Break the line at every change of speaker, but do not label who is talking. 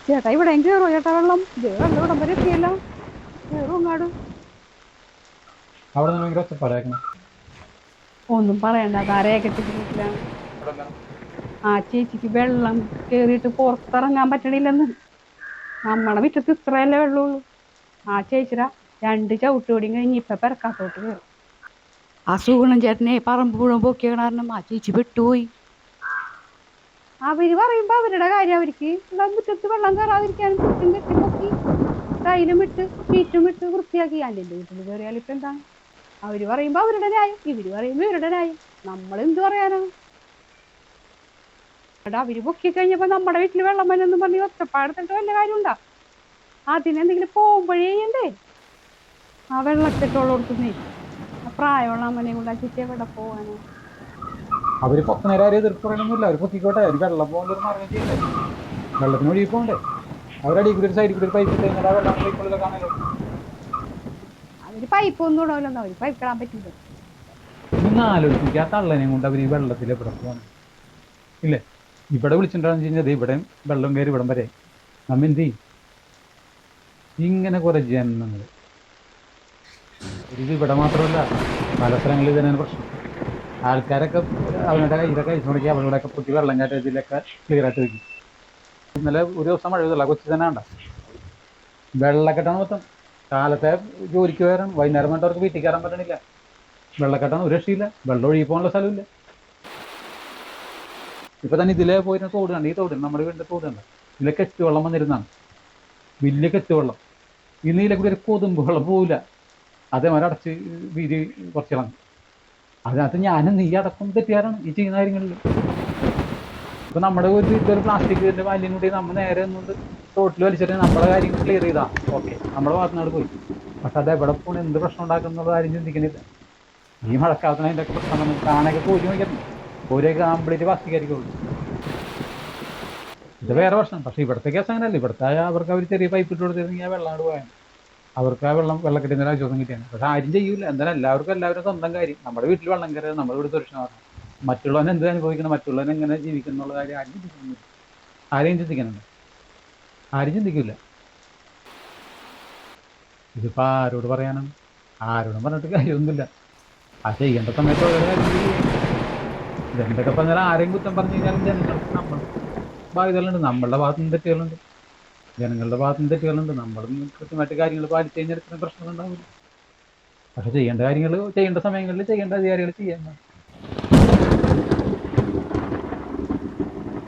ചേട്ടാ ഇവിടെ കയറുമോ ചേട്ടാ വെള്ളം? ഇത് വെള്ളം ഇവിടം വരെ എത്തിയല്ല. കയറും അങ്ങാട്.
അവിടെ നിന്ന് ഭയങ്കര ഒച്ചപ്പാടായിരുന്നു.
ഒന്നും പറയണ്ട, താരയെ കെട്ടിച്ച വീട്ടിലാണ്. ആ ചേച്ചിക്ക് വെള്ളം കേറിയിട്ട് പുറത്തിറങ്ങാൻ പറ്റണില്ലെന്ന്. നമ്മടെ മുറ്റത്ത് ഇത്രയല്ലേ വെള്ളമുള്ളൂ. ആ ചേച്ചിടാ 2 ചവിട്ടുപടിയും കഴിഞ്ഞ് ഇപ്പൊ പെരക്കാത്തോട്ട് കയറും. ആ സുഗുണൻ ചേട്ടനെ പറമ്പ് മുഴുവൻ പൊക്കിയ കാരണം ആ ചേച്ചി വിട്ടുപോയി. അവര് പറയുമ്പോ അവരുടെ കാര്യം. അവർക്ക് മുറ്റത്ത് വെള്ളം കയറാതിരിക്കാനും ചുറ്റും കെട്ടിപ്പൊക്കി ടൈലും ഇട്ട് ഷീറ്റും ഇട്ട് വൃത്തിയാക്കി. എൻ്റെ വീട്ടിൽ കയറിയാൽ ഇപ്പൊ എന്താണ്? അവര് പറയുമ്പോ അവരുടെ ന്യായം, ഇവര് പറയുമ്പോ ഇവരുടെ ന്യായം. നമ്മൾ എന്ത് പറയാനാണ്? എടാ അവര് പൊക്കി കഴിഞ്ഞപ്പോ നമ്മുടെ വീട്ടിൽ വെള്ളം വന്നെന്ന് പറഞ്ഞ് ഒച്ചപ്പാടെടുത്തിട്ട് വല്ല കാര്യം ഉണ്ടാ? അതിനെന്തെങ്കിലും പോകുമ്പോഴേ ചെയ്യണ്ടേ? ആ വെള്ളക്കെട്ടുള്ളടത്തുനിന്നേ ആ പ്രായമുള്ള അമ്മനെയും കൊണ്ട് ആ ചേച്ചി എവിടെ പോവാനാ?
അവര് പൊക്കുന്നേരം ആരും എതിർപ്പ് പറയണമെന്നില്ല. അവർ പൊക്കിക്കോട്ടെ. അവർ വെള്ളം പോകുന്ന ഒരു മാർഗം ചെയ്യണ്ടേ? വെള്ളത്തിന് ഒഴുകി പോകണ്ടേ? അവരടി കൂടി ഒരു സൈഡിൽ കൂടി ഒരു പൈപ്പ് ഇട്ട് കഴിഞ്ഞാൽ ആ വെള്ളം പോയിക്കൊള്ളില്ല കാണല്ലോ.
അവര് പൈപ്പ് ഒന്നും ഇടവല്ലോ, അവര് പൈപ്പ് ഇടാൻ പറ്റില്ല.
ഇന്ന് ആലോചിക്കുക, ആ തള്ളനെയും കൊണ്ട് അവർ ഈ വെള്ളത്തിൽ എവിടെ പോകണം? ഇല്ലേ? ഇവിടെ വിളിച്ചിട്ടുണ്ടാന്ന് കഴിഞ്ഞാൽ ഇവിടെ വെള്ളം കയറി ഇവിടം വരെ നമ്മ എന്ത് ചെയ്യും? ഇങ്ങനെ കുറെ ജനങ്ങൾ. ഇത് ഇവിടെ മാത്രമല്ല, പല സ്ഥലങ്ങളിൽ തന്നെയാണ് പ്രശ്നം. ആൾക്കാരൊക്കെ അവരുടെ കയ്യിലൊക്കെ അയച്ചു നോക്കി അവരോടൊക്കെ പൊട്ടി വെള്ളം കയറ്റത്തിലൊക്കെ ക്ലിയർ ആയിട്ട് വയ്ക്കും. ഇന്നലെ ഒരു ദിവസം മഴ പെയ്തല്ല, കൊച്ചി തന്നെ വേണ്ട വെള്ളക്കെട്ടാണ് മൊത്തം. കാലത്തെ ജോലിക്ക് കയറാൻ വൈകുന്നേരം വേണ്ട അവർക്ക് വീട്ടിൽ കയറാൻ പറ്റണില്ല. വെള്ളക്കെട്ടാണ്, ഒരു രക്ഷയില്ല. വെള്ളം ഒഴുകി പോകാനുള്ള സ്ഥലമില്ല. ഇപ്പൊ തന്നെ ഇതിലേ പോയിരുന്ന തോട് കണ്ട്, ഈ തോട് നമ്മുടെ വീടിന്റെ തോട് കണ്ട, ഇതിലെ കെറ്റ് വെള്ളം വന്നിരുന്നാണ്. വലിയ കെറ്റ് വെള്ളം. ഇന്ന് ഇതിലെ കൂടി ഒരു കൊതുമ്പ് വെള്ളം പോവില്ല. അതേമാതിരി അടച്ച് വീതി കുറച്ചിളങ്ങും. അതിനകത്ത് ഞാനും നീ അടക്കം തെറ്റുകാരാണ് ഈ ചെയ്യുന്ന കാര്യങ്ങളിൽ. ഇപ്പൊ നമ്മുടെ ഇതൊരു പ്ലാസ്റ്റിക്കിന്റെ മാലിന്യം കൂടി നമ്മൾ നേരെ ഒന്നുകൊണ്ട് തോട്ടിൽ വലിച്ചിട്ട് നമ്മളെ കാര്യം ക്ലിയർ ചെയ്താ ഓക്കെ, നമ്മുടെ ഭാഗത്തുനിന്നാട് പോയി. പക്ഷെ അത് എവിടെ പോകണം, എന്ത് പ്രശ്നം ഉണ്ടാക്കുന്ന കാര്യം ചിന്തിക്കുന്നില്ല. ഈ മഴക്കാലത്തിന് അതിൻ്റെ ഒക്കെ പ്രശ്നം വന്നു. കാണൊക്കെ കോരി നോക്കിയിരുന്നു, കോരിയൊക്കെ കംപ്ലീറ്റ് പ്ലാസ്റ്റിക് ആയിരിക്കുള്ളൂ. ഇത് വേറെ പ്രശ്നം. പക്ഷെ ഇവിടുത്തെ കേസ് അങ്ങനെയല്ല. ഇവിടുത്തെ അവർക്ക് അവർ ചെറിയ പൈപ്പ് ഇട്ട് കൊടുത്തിരുന്നെങ്കിൽ ആ വെള്ളം പോയാൽ അവർക്ക് ആ വെള്ളക്കെട്ടിന്റെ ആശ്വാസം കിട്ടിയാണ്. പക്ഷെ ആരും ചെയ്യൂല. എന്തായാലും എല്ലാവരും സ്വന്തം കാര്യം. നമ്മുടെ വീട്ടിൽ വെള്ളം കയറിയത് നമ്മുടെ വീട് സുരക്ഷിതമാക്കണം. മറ്റുള്ളവൻ എന്ത് അനുഭവിക്കണം, മറ്റുള്ളവൻ എങ്ങനെ ജീവിക്കണം എന്നുള്ള കാര്യം ആരും ചിന്തിക്കുന്നില്ല. ആരെയും ചിന്തിക്കുന്നുണ്ട്? ആരും ചിന്തിക്കില്ല. ഇതിപ്പോ ആരോട് പറയാനാണ്? ആരോടും പറഞ്ഞിട്ട് കാര്യമൊന്നുമില്ല. ആ ചെയ്യേണ്ട സമയത്ത് ഓരോ കാര്യം എന്തൊക്കെ പറഞ്ഞാൽ ആരെയും കുറ്റം പറഞ്ഞു കഴിഞ്ഞാലും ജനങ്ങൾക്ക് നമ്മൾ ബാധ്യതകളുണ്ട്. നമ്മളുടെ ഭാഗത്തുനിന്ന് തെറ്റുകളുണ്ട്, ജനങ്ങളുടെ ഭാഗത്തുനിന്ന് തെറ്റുകളുണ്ട്. നമ്മളും കൃത്യമായിട്ട് കാര്യങ്ങൾ പാലിച്ചു കഴിഞ്ഞാൽ ഇത്രയും പ്രശ്നങ്ങൾ ഉണ്ടാവില്ല. പക്ഷെ ചെയ്യേണ്ട കാര്യങ്ങൾ ചെയ്യേണ്ട സമയങ്ങളിൽ ചെയ്യേണ്ട അധികാരികൾ ചെയ്യാൻ